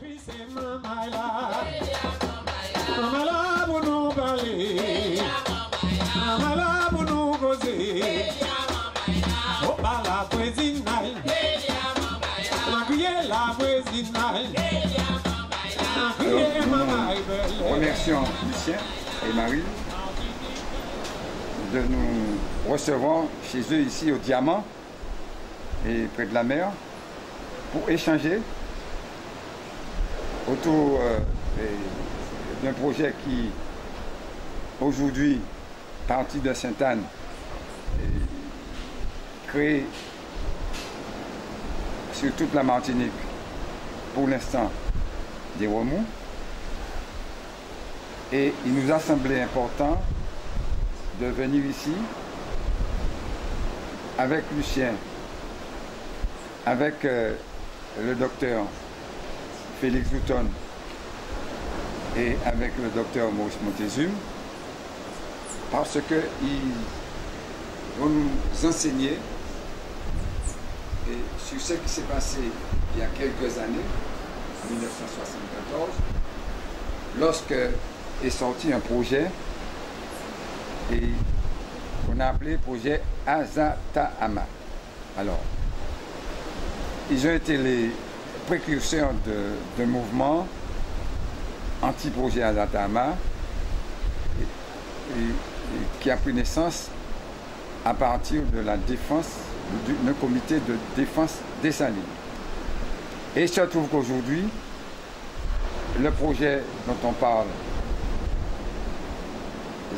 Nous remercions Lucien et Marie de nous recevoir chez eux ici au Diamant et près de la mer pour échanger autour d'un projet qui aujourd'hui, parti de Sainte-Anne, crée sur toute la Martinique pour l'instant des remous. Et il nous a semblé important de venir ici avec Lucien, avec le docteur Félix Louton et avec le docteur Maurice Montezum, parce qu'ils vont nous enseigner sur ce qui s'est passé il y a quelques années, en 1974, lorsque est sorti un projet et qu'on a appelé projet Azatahama. Alors, ils ont été les précurseurs d'un mouvement anti-projet Azatahama qui a pris naissance à partir de la défense d'un comité de défense des salines. Et il se trouve qu'aujourd'hui, le projet dont on parle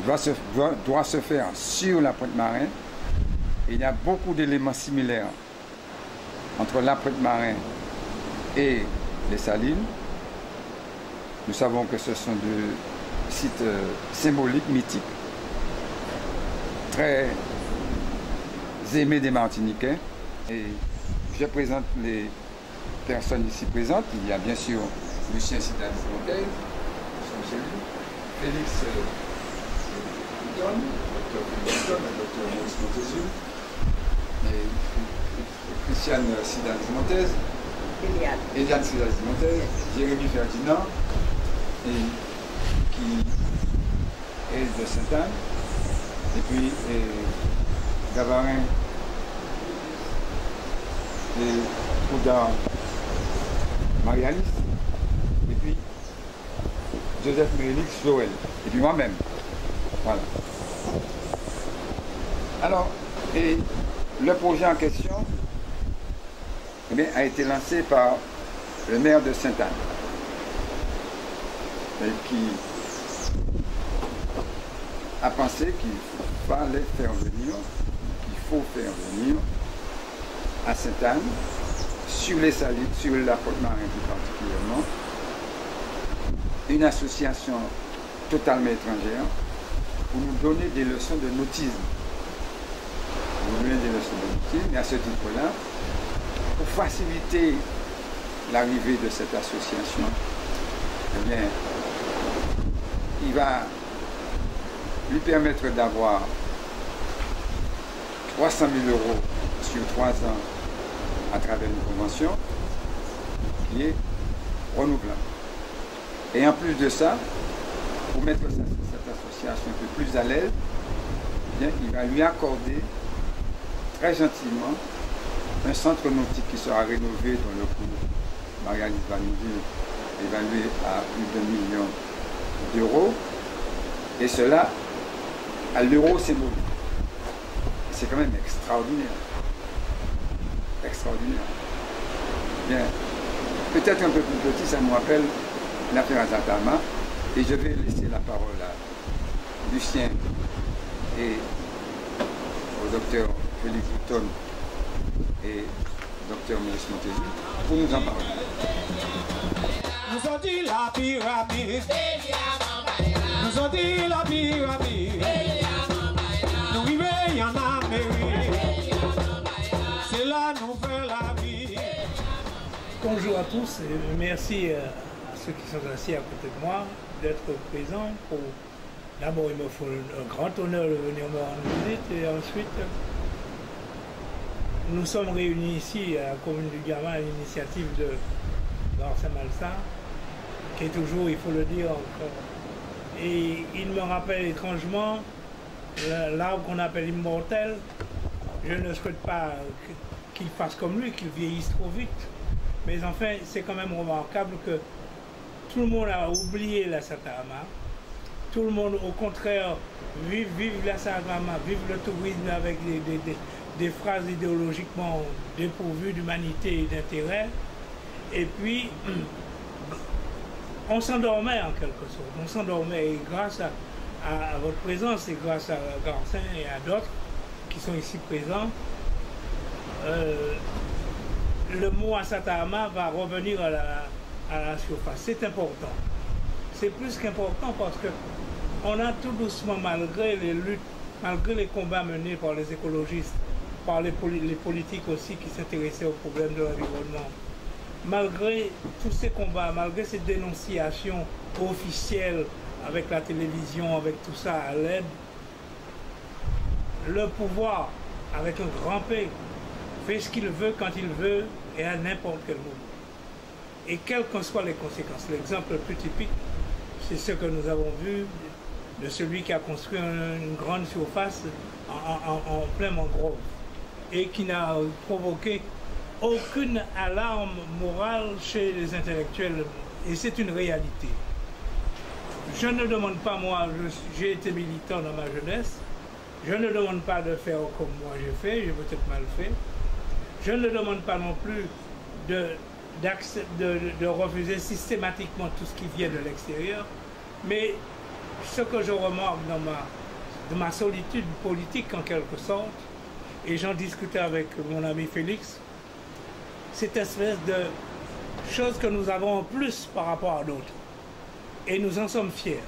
doit se faire sur la Pointe-Marin. Il y a beaucoup d'éléments similaires entre la Pointe-Marin et les salines. Nous savons que ce sont des sites symboliques, mythiques, très aimés des Martiniquais. Et je présente les personnes ici présentes. Il y a bien sûr Lucien Sidani-Montez, Félix le docteur Maurice Montezum, et Christiane Sidani-Montez, Eliane Sidani-Montez, Jérémy Ferdinand, qui est de Sainte-Anne, et puis Gavarin et Oudar Marialis, et puis Joseph Mélix Joël, et puis moi-même. Voilà. Alors, et le projet en question a été lancé par le maire de Sainte-Anne, qui a pensé qu'il fallait faire venir, qu'il faut faire venir à Sainte-Anne, sur les salines, sur la Pointe-Marin plus particulièrement, une association totalement étrangère pour nous donner des leçons de nautisme. Et à ce titre-là, pour faciliter l'arrivée de cette association, eh bien, il va lui permettre d'avoir 300 000 € sur 3 ans à travers une convention qui est renouvelable. Et en plus de ça, pour mettre cette association un peu plus à l'aise, eh bien, il va lui accorder très gentiment un centre nautique qui sera rénové dans le coût, Marianne va nous dire, évalué à plus de 1 million d'euros, et cela à l'euro symbolique. C'est quand même extraordinaire. Extraordinaire. Bien, peut-être un peu plus petit, ça nous rappelle l'affaire Azatahama, et je vais laisser la parole à Lucien et au docteur Félix Louton et au docteur Maurice Montezum pour nous en parler. Nous ont dit la pyramide, nous ont dit la pyramide, nous vivons en Amérique, c'est là nous fait la vie. Bonjour à tous et merci à ceux qui sont assis à côté de moi d'être présents. D'abord, il me faut un grand honneur de venir me rendre visite et ensuite, nous sommes réunis ici à la commune du Diamant à l'initiative de Garcin-Malsa, qui est toujours, il faut le dire encore. Et il me rappelle étrangement l'arbre qu'on appelle immortel. Je ne souhaite pas qu'il fasse comme lui, qu'il vieillisse trop vite. Mais enfin, c'est quand même remarquable que tout le monde a oublié la Satarama. Tout le monde, au contraire, vive la Satarama, vive le tourisme avec des phrases idéologiquement dépourvues d'humanité et d'intérêt. Et puis, on s'endormait en quelque sorte. On s'endormait et grâce à votre présence et grâce à Garcin et à d'autres qui sont ici présents, le mot Asatama va revenir à la surface. C'est important. C'est plus qu'important parce que on a tout doucement, malgré les luttes, malgré les combats menés par les écologistes, par les politiques aussi qui s'intéressaient aux problèmes de l'environnement, malgré tous ces combats, malgré ces dénonciations officielles avec la télévision, avec tout ça à l'aide, le pouvoir, avec un grand P, fait ce qu'il veut quand il veut et à n'importe quel moment. Et quelles que soient les conséquences. L'exemple le plus typique, c'est ce que nous avons vu de celui qui a construit une grande surface en plein mangrove et qui n'a provoqué aucune alarme morale chez les intellectuels. Et c'est une réalité. Je ne demande pas, moi, j'ai été militant dans ma jeunesse, je ne demande pas de faire comme moi j'ai fait, j'ai peut-être mal fait. Je ne demande pas non plus de refuser systématiquement tout ce qui vient de l'extérieur, mais ce que je remarque dans ma solitude politique en quelque sorte, et j'en discutais avec mon ami Félix, cette espèce de chose que nous avons en plus par rapport à d'autres. Et nous en sommes fiers.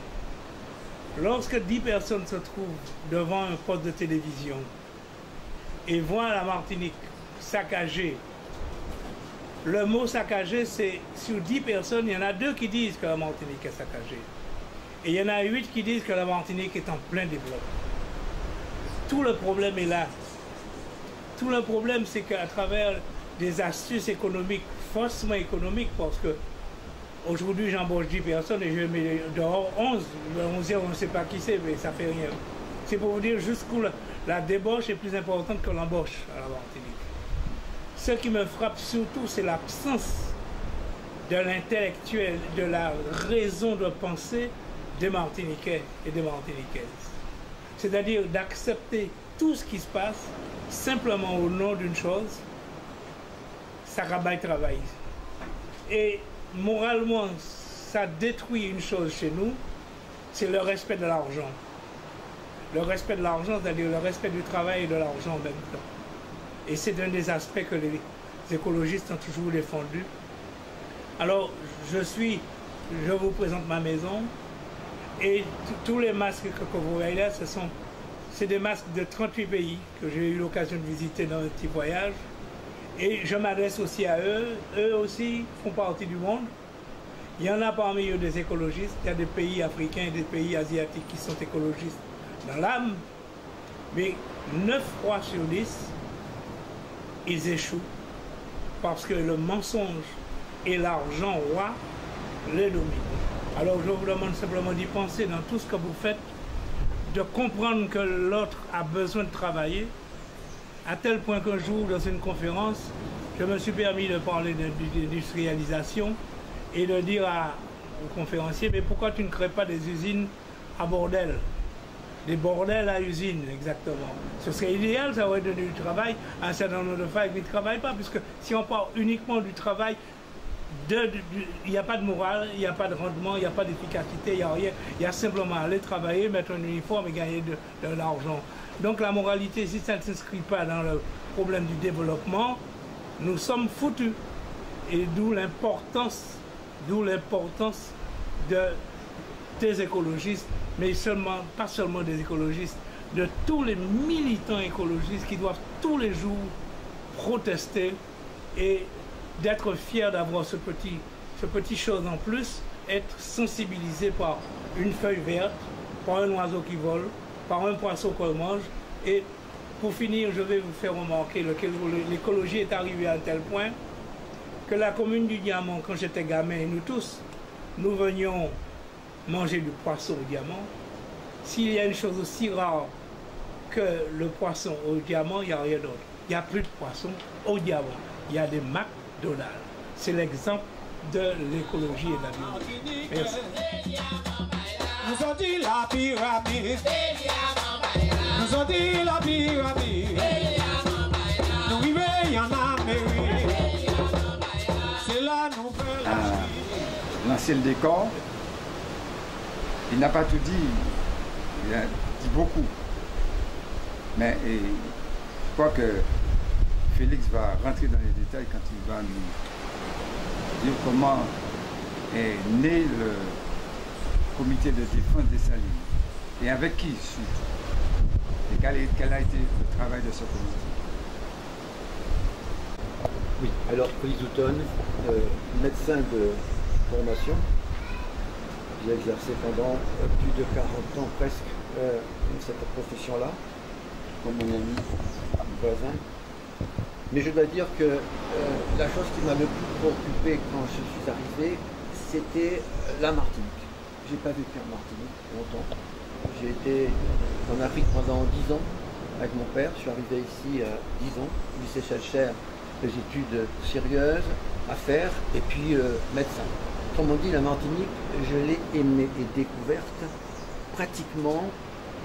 Lorsque 10 personnes se trouvent devant un poste de télévision et voient la Martinique saccagée, le mot saccagé, c'est sur 10 personnes, il y en a 2 qui disent que la Martinique est saccagée. Et il y en a 8 qui disent que la Martinique est en plein développement. Tout le problème est là. Tout le problème, c'est qu'à travers des astuces économiques, faussement économiques, parce que aujourd'hui j'embauche 10 personnes et je mets dehors 11. Le 11e, on ne sait pas qui c'est, mais ça fait rien. C'est pour vous dire jusqu'où la débauche est plus importante que l'embauche à la Martinique. Ce qui me frappe surtout, c'est l'absence de l'intellectuel, de la raison de penser des Martiniquais et des Martiniquaises. C'est-à-dire d'accepter tout ce qui se passe simplement au nom d'une chose, ça rabaille travail. Et moralement, ça détruit une chose chez nous, c'est le respect de l'argent. Le respect de l'argent, c'est-à-dire le respect du travail et de l'argent en même temps. Et c'est un des aspects que les écologistes ont toujours défendu. Alors, je vous présente ma maison, et tous les masques que vous voyez là, c'est des masques de 38 pays que j'ai eu l'occasion de visiter dans un petit voyage. Et je m'adresse aussi à eux. Eux aussi font partie du monde. Il y en a parmi eux des écologistes. Il y a des pays africains et des pays asiatiques qui sont écologistes dans l'âme. Mais 9 fois sur 10, ils échouent parce que le mensonge et l'argent roi les dominent. Alors je vous demande simplement d'y penser dans tout ce que vous faites, de comprendre que l'autre a besoin de travailler, à tel point qu'un jour, dans une conférence, je me suis permis de parler d'industrialisation et de dire aux conférenciers, mais pourquoi tu ne crées pas des usines à bordel? Des bordels à usines, exactement. Ce serait idéal, ça aurait donné du travail à un certain nombre de femmes qui ne travaillent pas, puisque si on parle uniquement du travail, il n'y a pas de morale, il n'y a pas de rendement, il n'y a pas d'efficacité, il n'y a rien. Il y a simplement aller travailler, mettre un uniforme et gagner de l'argent. Donc la moralité, si ça ne s'inscrit pas dans le problème du développement, nous sommes foutus. Et d'où l'importance des écologistes, mais pas seulement des écologistes, de tous les militants écologistes qui doivent tous les jours protester et d'être fiers d'avoir ce petit chose en plus, être sensibilisé par une feuille verte, par un oiseau qui vole, par un poisson qu'on mange. Et pour finir, je vais vous faire remarquer que l'écologie est arrivée à un tel point que la commune du Diamant, quand j'étais gamin, et nous tous, nous venions manger du poisson au Diamant. S'il y a une chose aussi rare que le poisson au Diamant, il n'y a rien d'autre. Il n'y a plus de poisson au Diamant. Il y a des McDonald's. C'est l'exemple de l'écologie et de la biologie. Merci. Nous ont dit la pyramide. Nous ont dit la pyramide. Nous vivons, il y en a mairie. C'est la nouvelle. Lancer le décor. Il n'a pas tout dit. Il a dit beaucoup. Mais je crois que Félix va rentrer dans les détails quand il va nous dire comment est né le comité de défense des salines et avec qui surtout. Et quel a été le travail de ce comité. Oui, alors Félix Houton, médecin de formation, j'ai exercé pendant plus de 40 ans presque cette profession-là, comme mon ami, mon voisin. Mais je dois dire que la chose qui m'a le plus préoccupé quand je suis arrivé, c'était la Martinique. Je n'ai pas vécu en Martinique longtemps. J'ai été en Afrique pendant 10 ans avec mon père. Je suis arrivé ici 10 ans, lycée Schellcher, des études sérieuses à faire, et puis médecin. Comme on dit, la Martinique, je l'ai aimée et découverte pratiquement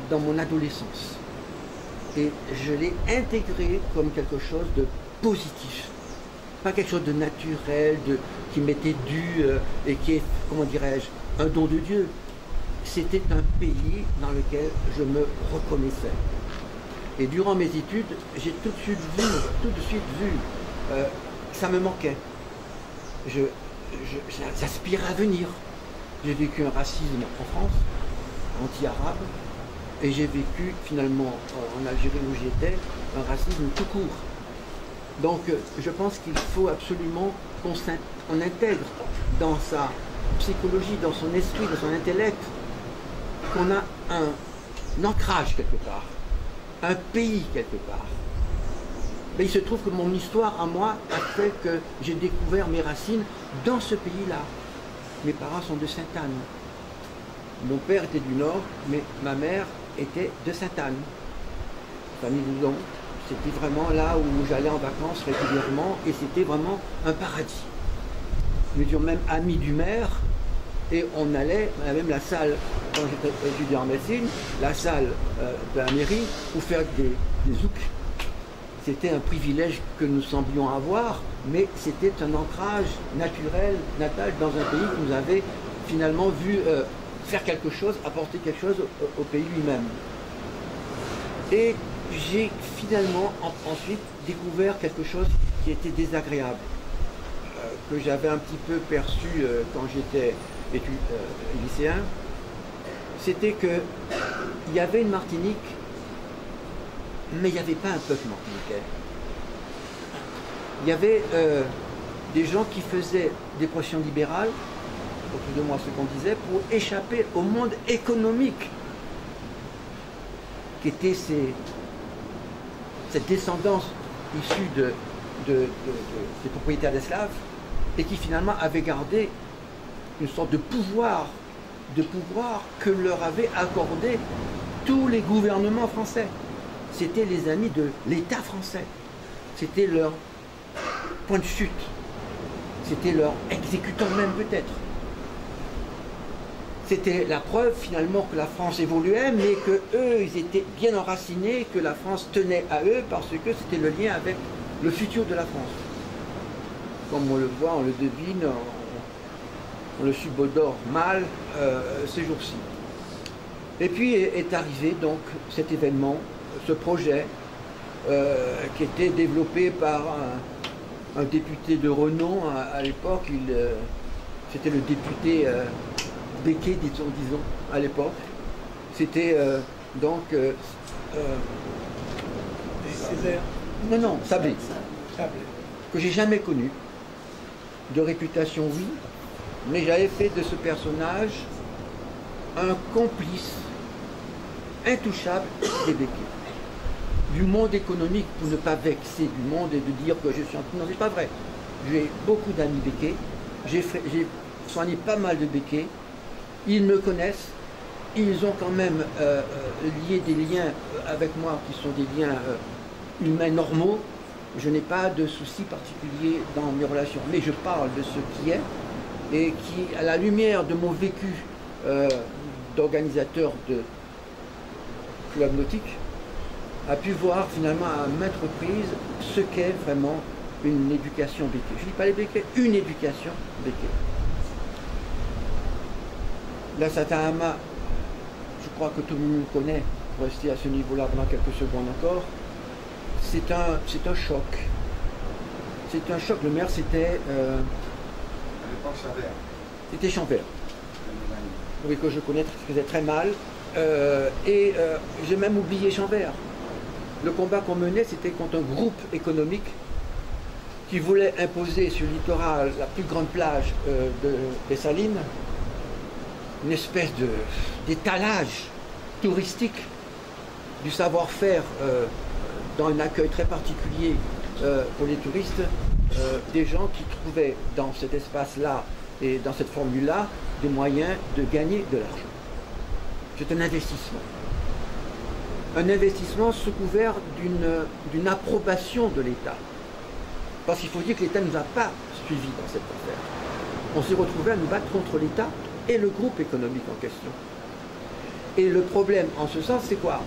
dans mon adolescence. Et je l'ai intégrée comme quelque chose de positif. Pas quelque chose de naturel, qui m'était dû et qui est, comment dirais-je, un don de Dieu. C'était un pays dans lequel je me reconnaissais. Et durant mes études, j'ai tout de suite vu, ça me manquait. J'aspirais à venir. J'ai vécu un racisme en France, anti-arabe, et j'ai vécu finalement en Algérie où j'étais, un racisme tout court. Donc je pense qu'il faut absolument qu'on intègre dans sa psychologie, dans son esprit, dans son intellect, qu'on a un ancrage quelque part, un pays quelque part. Mais il se trouve que mon histoire à moi a fait que j'ai découvert mes racines dans ce pays-là. Mes parents sont de Sainte-Anne. Mon père était du Nord, mais ma mère était de Sainte-Anne. Famille Loudon. C'était vraiment là où j'allais en vacances régulièrement et c'était vraiment un paradis. Nous étions même amis du maire et on allait à même la salle, quand j'étais étudiant en médecine, la salle de la mairie pour faire des zouks. C'était un privilège que nous semblions avoir, mais c'était un ancrage naturel, natal, dans un pays qui nous avait finalement vu faire quelque chose, apporter quelque chose au pays lui-même. Et j'ai finalement ensuite découvert quelque chose qui était désagréable, que j'avais un petit peu perçu quand j'étais lycéen. C'était qu'il y avait une Martinique, mais il n'y avait pas un peuple martiniquais. Il y avait des gens qui faisaient des pressions libérales, autour de moi ce qu'on disait, pour échapper au monde économique qui était cette descendance issue des propriétaires d'esclaves et qui finalement avait gardé une sorte de pouvoir que leur avaient accordé tous les gouvernements français. C'était les amis de l'État français. C'était leur point de chute. C'était leur exécutant même peut-être. C'était la preuve finalement que la France évoluait, mais qu'eux, ils étaient bien enracinés, que la France tenait à eux parce que c'était le lien avec le futur de la France. Comme on le voit, on le devine, on le subodore mal ces jours-ci. Et puis est arrivé donc cet événement, ce projet qui était développé par un député de renom à l'époque. C'était le député Becquet, disons, à l'époque. C'était donc... Césaire. Non, Sablé. Que j'ai jamais connu. De réputation, oui. Mais j'avais fait de ce personnage un complice intouchable des Becquet. Du monde économique, pour ne pas vexer du monde et de dire que je suis... Non, c'est pas vrai. j'ai beaucoup d'amis béquets, j'ai soigné pas mal de béquets, ils me connaissent, ils ont quand même lié des liens avec moi qui sont des liens humains normaux. Je n'ai pas de soucis particuliers dans mes relations, mais je parle de ce qui est et qui, à la lumière de mon vécu d'organisateur de club nautique, a pu voir finalement à maintes reprises ce qu'est vraiment une éducation béquet. Je ne dis pas les béquets, une éducation béquet. La Satahama, je crois que tout le monde le connaît, pour rester à ce niveau-là pendant quelques secondes encore, c'est un choc. C'est un choc. Le maire, c'était... C'était Chambert. Oui, que je connais, qui faisait très mal. J'ai même oublié Chambert. Le combat qu'on menait, c'était contre un groupe économique qui voulait imposer sur le littoral, la plus grande plage des Salines, une espèce d'étalage touristique du savoir-faire dans un accueil très particulier pour les touristes, des gens qui trouvaient dans cet espace-là et dans cette formule-là des moyens de gagner de l'argent. C'est un investissement. Un investissement sous couvert d'une approbation de l'État. Parce qu'il faut dire que l'État ne nous a pas suivis dans cette affaire. On s'est retrouvé à nous battre contre l'État et le groupe économique en question. Et le problème en ce sens, c'est quoi?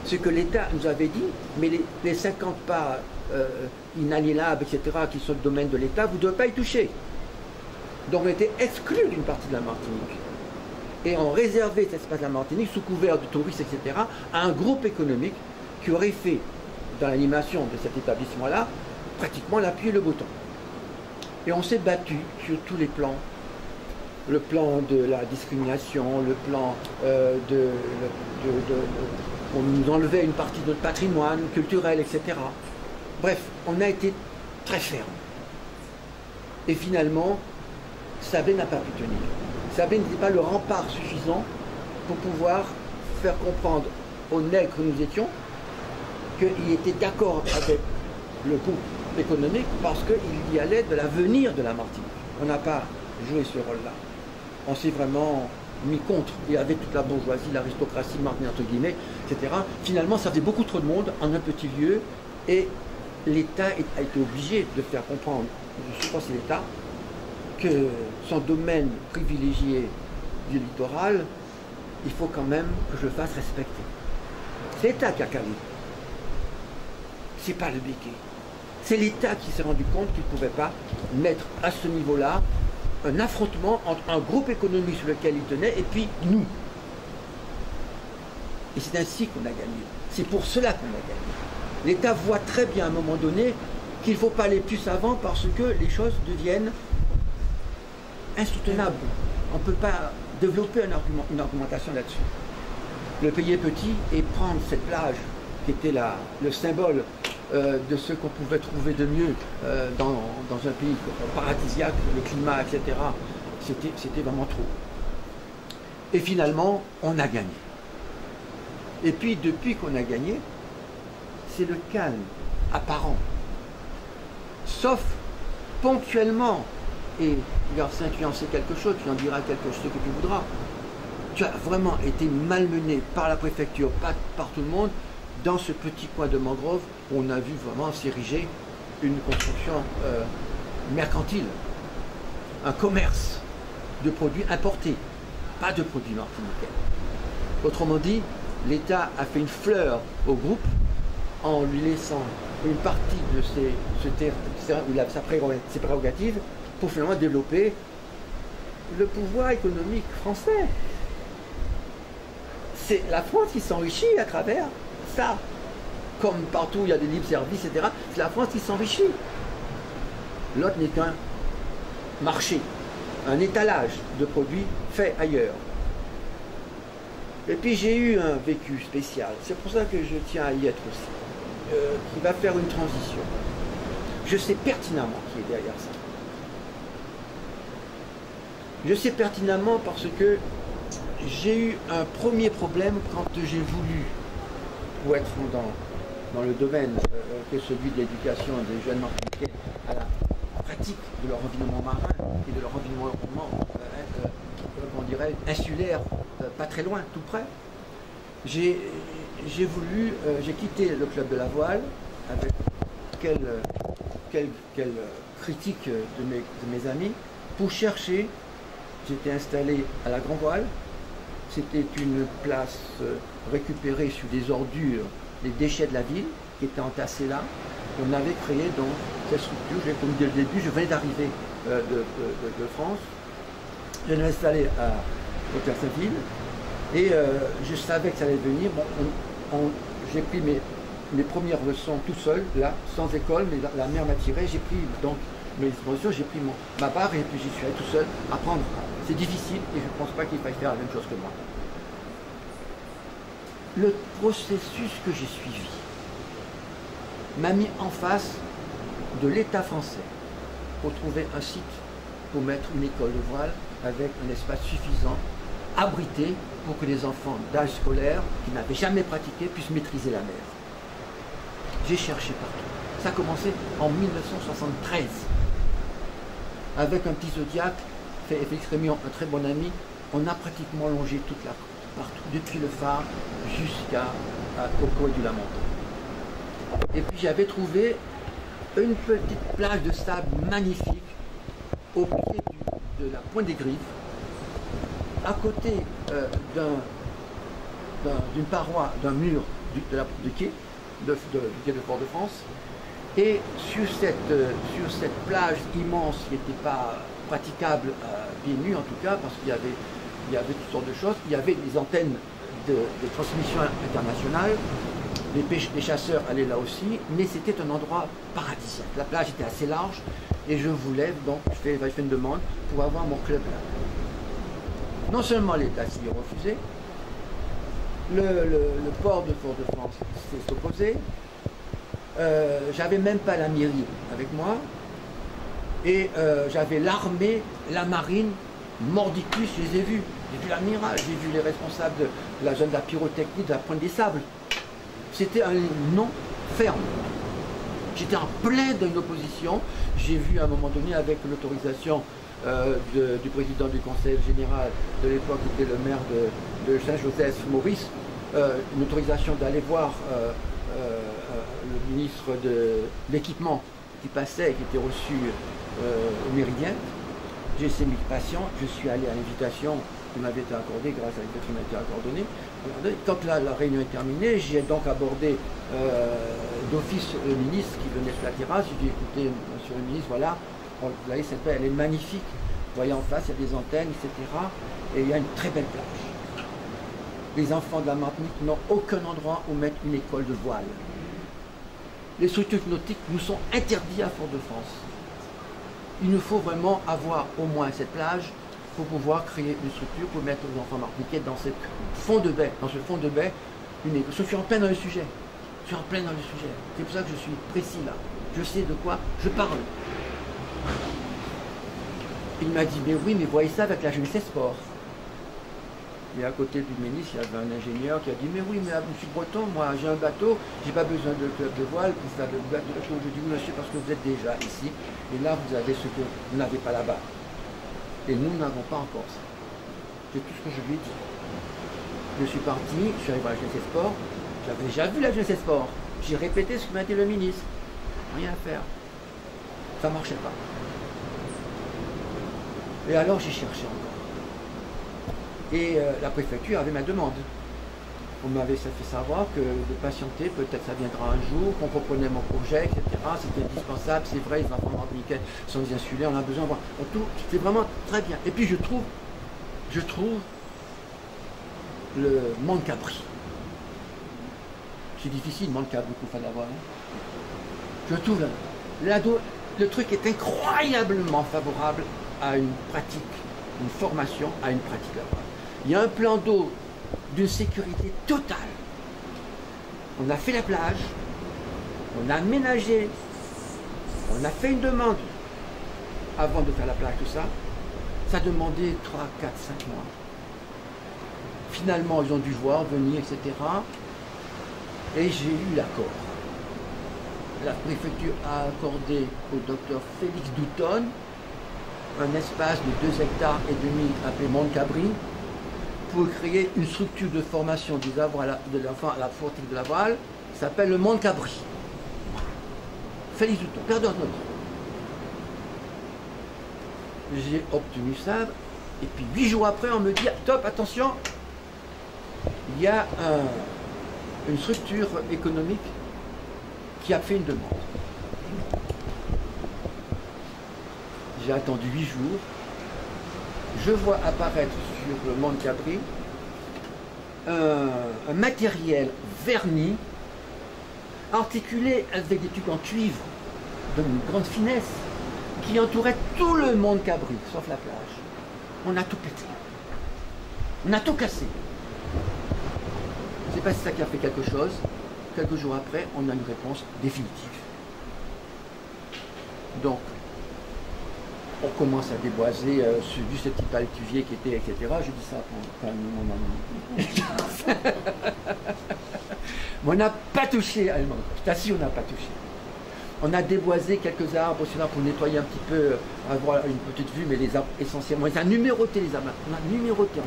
C'est que l'État nous avait dit, mais les 50 pas inaliénables, etc., qui sont le domaine de l'État, vous ne devez pas y toucher. Donc on était exclus d'une partie de la Martinique. Et on réservait cet espace de la Martinique, sous couvert de touristes, etc., à un groupe économique qui aurait fait, dans l'animation de cet établissement-là, pratiquement l'appui et le bouton. Et on s'est battu sur tous les plans. Le plan de la discrimination, le plan on nous enlevait une partie de notre patrimoine culturel, etc. Bref, on a été très ferme. Et finalement, Sablé n'a pas pu tenir. Sablé n'était pas le rempart suffisant pour pouvoir faire comprendre aux nègres que nous étions qu'il était d'accord avec le groupe économique parce qu'il y allait de l'avenir de la Martinique. On n'a pas joué ce rôle-là. On s'est vraiment mis contre. Il y avait toute la bourgeoisie, l'aristocratie martinique, entre guillemets, etc. Finalement, ça faisait beaucoup trop de monde en un petit lieu et l'État a été obligé de faire comprendre, je pense que c'est l'État, que son domaine privilégié du littoral, il faut quand même que je le fasse respecter. C'est l'État qui a calé. C'est pas le béquet. C'est l'État qui s'est rendu compte qu'il ne pouvait pas mettre à ce niveau-là un affrontement entre un groupe économique sur lequel il tenait et puis nous. Et c'est ainsi qu'on a gagné. C'est pour cela qu'on a gagné. L'État voit très bien à un moment donné qu'il ne faut pas aller plus avant parce que les choses deviennent insoutenables. On ne peut pas développer une argumentation là-dessus. Le pays est petit et prendre cette plage qui était le symbole de ce qu'on pouvait trouver de mieux dans un pays paradisiaque, le climat, etc. C'était vraiment trop. Et finalement, on a gagné. Et puis, depuis qu'on a gagné, c'est le calme apparent. Sauf ponctuellement, et Garcin, tu en sais quelque chose, tu en diras quelque chose que tu voudras. Tu as vraiment été malmené par la préfecture, pas par tout le monde, dans ce petit coin de mangrove où on a vu vraiment s'ériger une construction mercantile, un commerce de produits importés, pas de produits martiniquais. Autrement dit, l'État a fait une fleur au groupe en lui laissant une partie de ses prérogatives pour finalement développer le pouvoir économique français. C'est la France qui s'enrichit à travers ça. Comme partout où il y a des libres services, etc., c'est la France qui s'enrichit. L'autre n'est qu'un marché, un étalage de produits faits ailleurs. Et puis j'ai eu un vécu spécial, c'est pour ça que je tiens à y être aussi, qui va faire une transition. Je sais pertinemment qui est derrière ça. Je sais pertinemment parce que j'ai eu un premier problème quand j'ai voulu, pour être dans le domaine que celui de l'éducation des jeunes martiniquais à la pratique pratique de leur environnement marin et de leur environnement, on dirait, insulaire, pas très loin, tout près. J'ai quitté le club de la voile avec quelle critique de mes amis pour chercher. J'étais installé à la Grand Voile. C'était une place récupérée sur des ordures, des déchets de la ville qui étaient entassés là. On avait créé donc cette structure. Comme dès le début, je venais d'arriver de France. Je l'ai installé à Hôtel Saint-Ville et je savais que ça allait venir. Bon, j'ai pris mes premières leçons tout seul, là, sans école, mais la mère m'a tiré. J'ai pris donc mes dispositions, j'ai pris ma barre et puis j'y suis allé tout seul apprendre. C'est difficile et je ne pense pas qu'il faille faire la même chose que moi. Le processus que j'ai suivi m'a mis en face de l'État français pour trouver un site pour mettre une école de voile avec un espace suffisant, abrité pour que les enfants d'âge scolaire qui n'avaient jamais pratiqué puissent maîtriser la mer. J'ai cherché partout. Ça a commencé en 1973 avec un petit Zodiac, Félix Rémy, un très bon ami. On a pratiquement longé toute la côte, partout, depuis le phare jusqu'au Col du Lamentin. Et puis j'avais trouvé une petite plage de sable magnifique au pied de la Pointe des Griffes, à côté d'une paroi, d'un mur du quai de Fort-de-France. Et sur cette plage immense qui n'était pas praticable à pieds nus en tout cas, parce qu'il y avait toutes sortes de choses, il y avait des antennes de transmission internationale, les chasseurs allaient là aussi, mais c'était un endroit paradisiaque. La plage était assez large et je voulais, donc j'ai fait une demande pour avoir mon club là. Non seulement l'État s'y est refusé, le port de Fort-de-France s'est opposé, j'avais même pas la mairie avec moi, et j'avais l'armée, la marine, mordicus, je les ai vus. J'ai vu l'amiral, j'ai vu les responsables de la zone de la pyrotechnie de la Pointe des Sables. C'était un non ferme. J'étais en plein d'une opposition. J'ai vu à un moment donné, avec l'autorisation du président du conseil général de l'époque, qui était le maire de Saint-Joseph, Maurice, une autorisation d'aller voir le ministre de l'équipement qui passait, qui était reçu au Méridien. J'ai essayé de m'y patient, je suis allé à l'invitation qui m'avait été accordée grâce à l'invitation qui m'a été accordée. Quand la réunion est terminée, j'ai donc abordé d'office le ministre qui venait sur la terrasse. J'ai dit, écoutez, monsieur le ministre, voilà, vous voyez, cette baie, elle est magnifique. Vous voyez en face, il y a des antennes, etc. Et il y a une très belle plage. Les enfants de la Martinique n'ont aucun endroit où mettre une école de voile. Les structures nautiques nous sont interdites à Fort-de-France. Il nous faut vraiment avoir au moins cette plage pour pouvoir créer une structure pour mettre aux enfants martiniquais dans ce fond de baie, une école. Je suis en plein dans le sujet. Je suis en plein dans le sujet. C'est pour ça que je suis précis là. Je sais de quoi je parle. Il m'a dit, mais oui, mais voyez ça avec la jeunesse et sport. Et à côté du ministre, il y avait un ingénieur qui a dit, mais oui, mais monsieur Breton, moi j'ai un bateau, j'ai pas besoin de club de voile pour faire de bateau. Je dis, oui monsieur, parce que vous êtes déjà ici, et là vous avez ce que vous n'avez pas là-bas. Et nous n'avons pas encore ça. C'est tout ce que je lui ai dit. Je suis parti, je suis arrivé à la jeunesse et sport, j'avais déjà vu la jeunesse et sport. J'ai répété ce que m'a dit le ministre. Rien à faire. Ça ne marchait pas. Et alors j'ai cherché encore. Et la préfecture avait ma demande. On m'avait fait savoir que de patienter, peut-être ça viendra un jour, qu'on reprenait mon projet, etc. C'était indispensable, c'est vrai, les enfants martiniquais sont des insulaires, on a besoin de voir. Tout, c'était vraiment très bien. Et puis je trouve le Mancabri. C'est difficile, Mancabri, pour faire la voile. Je trouve le truc est incroyablement favorable à une pratique, une formation à une pratique la voile. Il y a un plan d'eau d'une sécurité totale. On a fait la plage, on a aménagé, on a fait une demande avant de faire la plage, tout ça. Ça demandait 3, 4, 5 mois. Finalement, ils ont dû voir, venir, etc. Et j'ai eu l'accord. la préfecture a accordé au docteur Félix Douton un espace de 2,5 hectares appelé Mont-Cabri pour créer une structure de formation des arbres de l'enfant à la fortique de Laval qui s'appelle le Mont-Cabri. Félix Douton, père notre. J'ai obtenu ça et puis 8 jours après on me dit top, attention, il y a une structure économique qui a fait une demande. J'ai attendu 8 jours. Je vois apparaître sur le Mont-Cabri un matériel verni, articulé avec des tubes en cuivre d'une grande finesse, qui entourait tout le Mont-Cabri, sauf la plage. On a tout pété. On a tout cassé. Je ne sais pas si ça qui a fait quelque chose. Quelques jours après, on a une réponse définitive. Donc, on commence à déboiser juste ce petit paltuvier qui était, etc. Je dis ça pour mon ami. Mais on n'a pas touché allemand. Je t'assure, on n'a pas touché. On a déboisé quelques arbres aussi là pour nettoyer un petit peu, avoir une petite vue, mais les arbres essentiellement. On a numéroté les arbres. On a numéroté,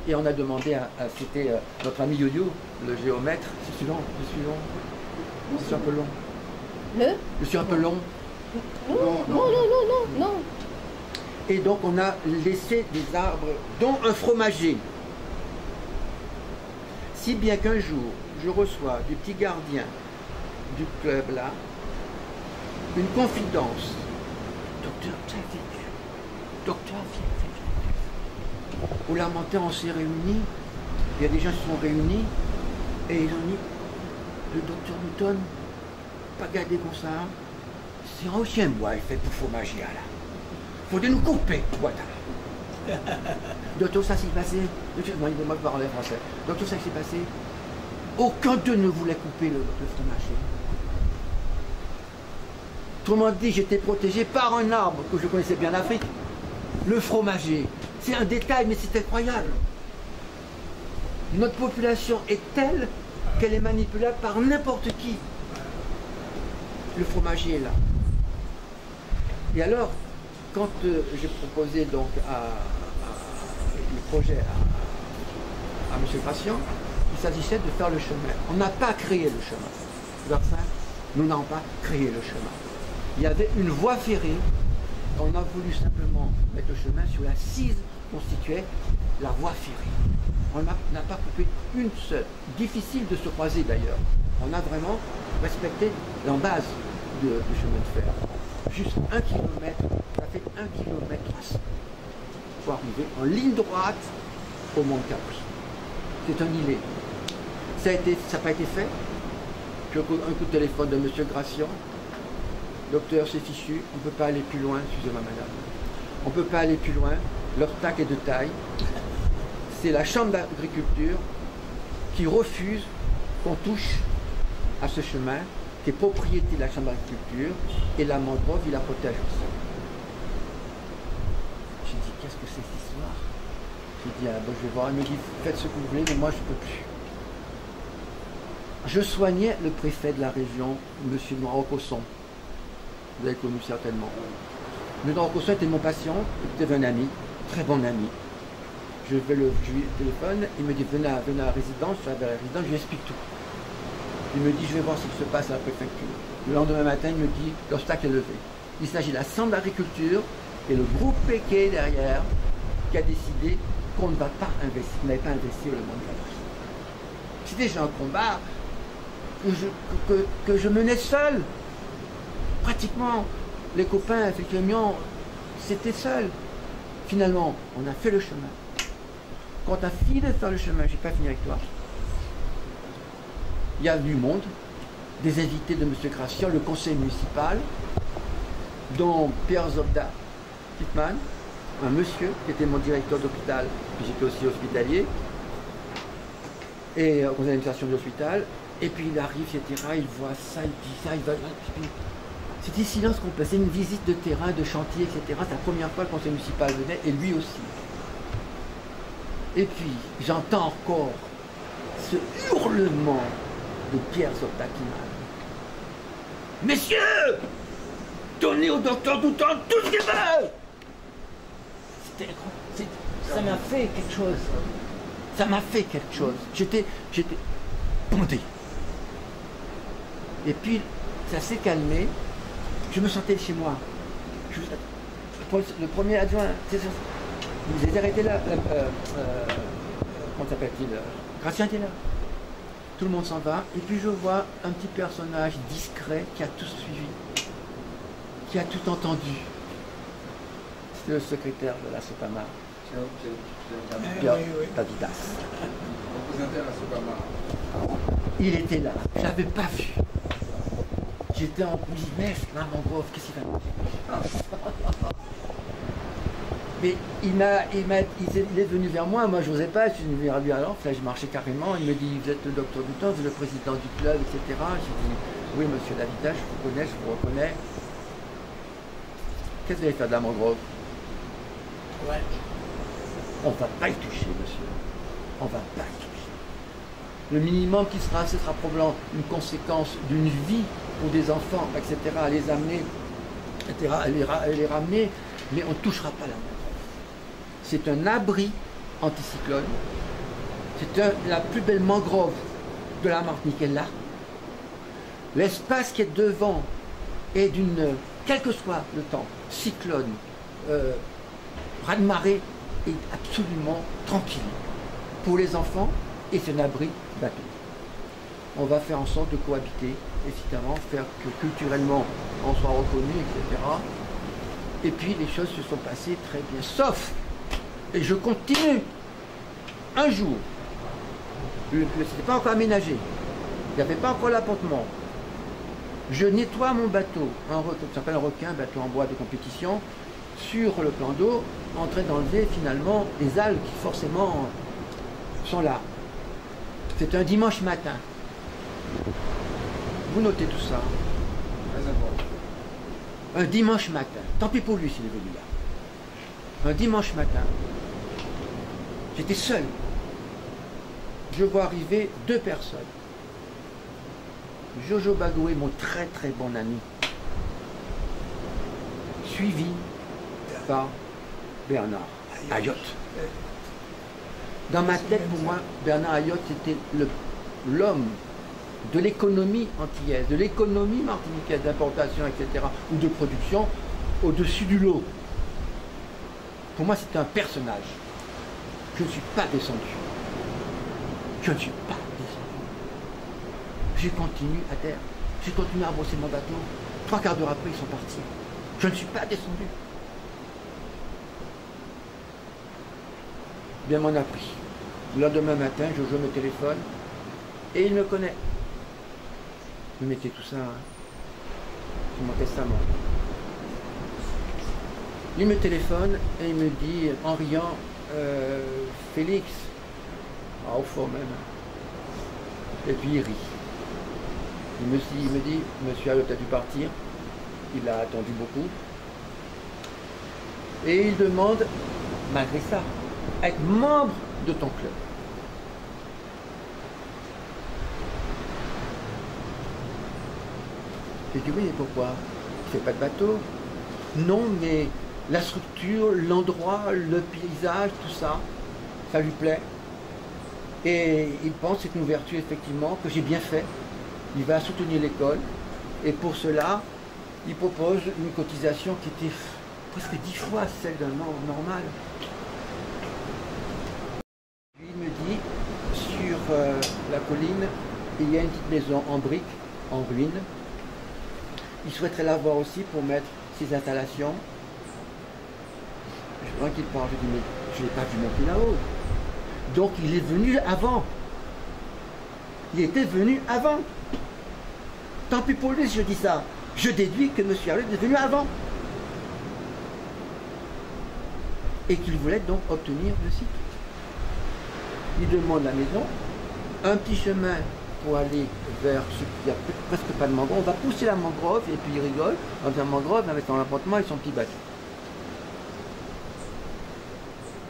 et on a demandé c'était notre ami Yo-Yo, le géomètre. Je suis long. Je suis un peu long. Je suis un peu long. Non. Et donc on a laissé des arbres, dont un fromager. Si bien qu'un jour, je reçois du petit gardien du club là, une confidence. Docteur, viens. Au Lamentin, on s'est réunis, il y a des gens qui se sont réunis, et ils ont dit, le docteur Newton, pas garder comme ça, c'est un chien bois, il fait pour fromager là. Faut de nous couper, voilà. Docteur, ça s'est passé, il m'a parlé français, docteur, ça s'est passé, aucun d'eux ne voulait couper le fromager. Autrement dit, j'étais protégé par un arbre que je connaissais bien en Afrique, le fromager. C'est un détail, mais c'est incroyable. Notre population est telle qu'elle est manipulable par n'importe qui. Le fromager est là. Et alors, quand j'ai proposé donc le projet à M. Patient, il s'agissait de faire le chemin. On n'a pas créé le chemin. Nous n'avons pas créé le chemin. Il y avait une voie ferrée. On a voulu simplement mettre le chemin sur l'assise constituait la voie ferrée. On n'a pas coupé une seule. Difficile de se croiser d'ailleurs. On a vraiment respecté la base du chemin de fer. Juste 1 kilomètre, ça fait 1 kilomètre 300 pour arriver en ligne droite au Mont-Cabri. C'est un îlet. Ça n'a pas été fait. J'ai un coup de téléphone de M. Gration. Docteur, c'est fichu, on ne peut pas aller plus loin, excusez-moi madame. On ne peut pas aller plus loin, l'obstacle est de taille. C'est la Chambre d'agriculture qui refuse qu'on touche à ce chemin, qui est propriété de la Chambre d'agriculture, et la mangrove, il la protège aussi. J'ai dit, qu'est-ce que c'est cette histoire? J'ai dit, ah, ben, je vais voir, il me dit, faites ce que vous voulez, mais moi je ne peux plus. Je soignais le préfet de la région, M. Noir-Cosson. Vous avez connu certainement. M. Noir-Cosson était mon patient, il était un ami, très bon ami. Je lui téléphone, il me dit, venez à la résidence, je suis à la résidence, je lui explique tout. Il me dit, je vais voir ce qui se passe à la préfecture. Le lendemain matin, il me dit, l'obstacle est levé. Il s'agit de la Chambre d'agriculture et le groupe Péquet derrière qui a décidé qu'on ne va pas investir, n'avait pas investi le Mont-Cabri. C'était déjà un combat que je menais seul. Pratiquement, les copains, effectivement, c'était seul. Finalement, on a fait le chemin. Quand on a fini de faire le chemin, je n'ai pas fini avec toi, il y a du monde, des invités de M. Gration, le conseil municipal, dont Pierre Zobda Pitman, un monsieur qui était mon directeur d'hôpital, puis j'étais aussi hospitalier, et aux administrations de l'hôpital, et puis il arrive, etc., il voit ça, il dit ça, il va... C'était silence complet, c'est une visite de terrain, de chantier, etc. C'est la première fois que le conseil municipal venait, et lui aussi. Et puis, j'entends encore ce hurlement de Pierre Zobda Pitman. Messieurs, donnez au docteur Doutan tout ce qu'il veut. C'était incroyable. Ça m'a fait quelque chose. Ça m'a fait quelque chose. J'étais bondé. Et puis, ça s'est calmé. Je me sentais chez moi. Le premier adjoint, vous êtes arrêté là. Comment s'appelle-t-il? Gratien était là. Tout le monde s'en va. Et puis je vois un petit personnage discret qui a tout suivi, qui a tout entendu. C'est le secrétaire de la Sopama. Pierre Davidas. Il était là. Je ne l'avais pas vu. J'étais en business, là, mon gros, qu'est-ce qu'il va me dire? Mais il est venu vers moi, moi je n'osais pas, je suis venu vers lui alors, là je marchais carrément, il me dit, vous êtes le docteur Doutan, vous êtes le président du club, etc. J'ai dit, oui monsieur Davidas, je vous connais, je vous reconnais. Qu'est-ce que vous allez faire de la mangrove? Ouais. On ne va pas y toucher, monsieur. On ne va pas y toucher. Le minimum qui sera, ce sera probablement une conséquence d'une vie pour des enfants, etc., à les amener, etc., à les ramener, mais on ne touchera pas la mangrove. C'est un abri anticyclone. C'est la plus belle mangrove de la Martinique est là. L'espace qui est devant est d'une, quel que soit le temps, cyclone, raz-de-marée, est absolument tranquille pour les enfants et c'est un abri bateau. On va faire en sorte de cohabiter, évidemment, faire que culturellement on soit reconnu, etc. Et puis les choses se sont passées très bien, sauf, et je continue, un jour, c'était pas encore aménagé, il n'y avait pas encore l'appontement, je nettoie mon bateau, ça s'appelle un requin, bateau en bois de compétition, sur le plan d'eau, en train d'enlever finalement les algues qui forcément sont là. C'est un dimanche matin. Vous notez tout ça. Un dimanche matin. Tant pis pour lui s'il est venu là. Un dimanche matin. J'étais seul. Je vois arriver deux personnes. Jojo Bagoué, mon très très bon ami, suivi par Bernard Ayotte. Dans ma tête, pour moi, Bernard Ayotte était l'homme de l'économie antillaise, de l'économie martiniquaise, d'importation, etc., ou de production, au-dessus du lot. Pour moi, c'était un personnage. Je ne suis pas descendu. Je ne suis pas descendu. J'ai continué à terre. J'ai continué à brosser mon bateau. 3 quarts d'heure après, ils sont partis. Je ne suis pas descendu. Bien m'en a pris. Le lendemain matin, Jojo me téléphone et il me connaît. Je mettais tout ça sur mon testament. Il me téléphone et il me dit en riant, Félix, au fond même. Et puis il rit. Il me dit, monsieur Ayotte a dû partir. Il a attendu beaucoup. Et il demande, malgré ça, à être membre de ton club. J'ai dit oui, mais pourquoi? Il ne fait pas de bateau. Non, mais la structure, l'endroit, le paysage, tout ça, ça lui plaît. Et il pense que c'est une ouverture, effectivement, que j'ai bien fait. Il va soutenir l'école. Et pour cela, il propose une cotisation qui était presque 10 fois celle d'un normal. Il me dit, sur la colline, il y a une petite maison en briques, en ruine. Il souhaiterait l'avoir aussi pour mettre ses installations. Je vois qu'il parle, je dis, mais je n'ai pas vu monter là-haut. Donc il est venu avant. Il était venu avant. Tant pis pour lui si je dis ça. Je déduis que M. Ayotte est venu avant. Et qu'il voulait donc obtenir le site. Il demande la maison, un petit chemin pour aller vers ce qu'il n'y a presque pas de mangrove. On va pousser la mangrove et puis il rigole. En faisant mangrove, avec son appartement et son petit bateau.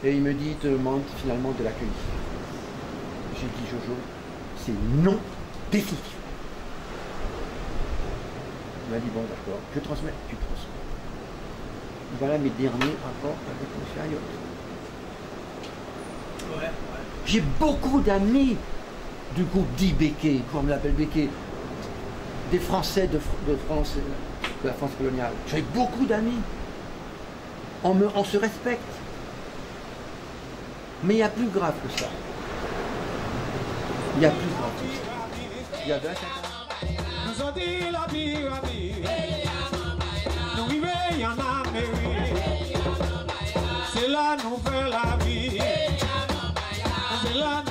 Et il me dit, il te demande finalement de l'accueillir. J'ai dit, Jojo, c'est non définitif. Il m'a dit, bon d'accord, je transmets, tu transmets. Voilà mes derniers rapports avec M. Ayotte. Ouais, ouais. J'ai beaucoup d'amis du groupe dit Béquet, comme on l'appelle Béquet, des Français de France, de la France coloniale. J'ai beaucoup d'amis. On se respecte. Mais il y a plus grave que ça. Il y a plus grave que ça. Il y a 25 ans. Nous ont dit la pyramide. Nous vivons en Amérique. C'est là nous fait la vie. C'est là